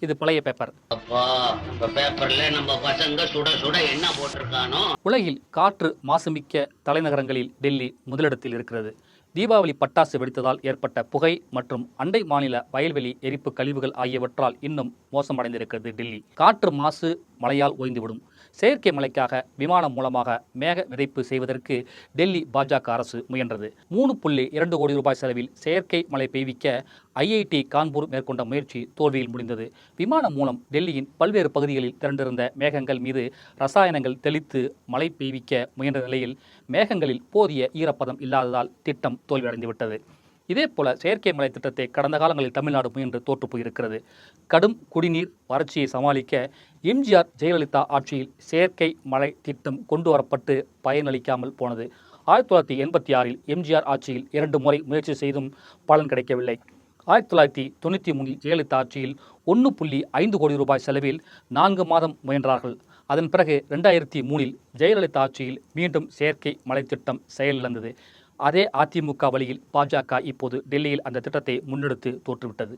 இது பழைய பேப்பர். அப்பா, நம்ம பேப்பர்ல நம்ம பசங்க சுட சுட என்ன போட்டிருக்கானோ. உலகில் காற்று மாசுமிக்க தலைநகரங்களில் டெல்லி முதலிடத்தில் இருக்கிறது. தீபாவளி பட்டாசு வெடித்ததால் ஏற்பட்ட புகை மற்றும் அண்டை மாநில வயல்வெளி எரிப்பு கழிவுகள் ஆகியவற்றால் இன்னும் மோசமடைந்திருக்கிறது டெல்லி. காற்று மாசு மழையால் ஓய்ந்துவிடும். செயற்கை மழைக்காக விமானம் மூலமாக மேக விதைப்பு செய்வதற்கு டெல்லி பாஜக அரசு முயன்றது. 3.2 கோடி ரூபாய் செலவில் செயற்கை மழை பெய்விக்க ஐஐடி கான்பூர் மேற்கொண்ட முயற்சி தோல்வியில் முடிந்தது. விமானம் மூலம் டெல்லியின் பல்வேறு பகுதிகளில் திரண்டிருந்த மேகங்கள் மீது ரசாயனங்கள் தெளித்து மழை பெய்விக்க முயன்ற நிலையில் மேகங்களில் போதிய ஈரப்பதம் இல்லாததால் திட்டம் தோல்வியடைந்துவிட்டது. இதேபோல செயற்கை மழை திட்டத்தை கடந்த காலங்களில் தமிழ்நாடு முயன்று தோற்று போயிருக்கிறது. கடும் குடிநீர் வறட்சியை சமாளிக்க எம்ஜிஆர் ஜெயலலிதா ஆட்சியில் செயற்கை மழை திட்டம் கொண்டு வரப்பட்டு பயனளிக்காமல் போனது. 1986இல் எம்ஜிஆர் ஆட்சியில் 2 முறை முயற்சி செய்தும் பலன் கிடைக்கவில்லை. 1993இல் ஜெயலலிதா ஆட்சியில் 1.5 கோடி ரூபாய் செலவில் 4 மாதம் முயன்றார்கள். அதன் பிறகு 2003இல் ஜெயலலிதா ஆட்சியில் மீண்டும் செயற்கை மழை திட்டம் செயலிழந்தது. அதே அதிமுக வழியில் பாஜக இப்போது டெல்லியில் அந்த திட்டத்தை முன்னெடுத்து தோற்றுவிட்டது.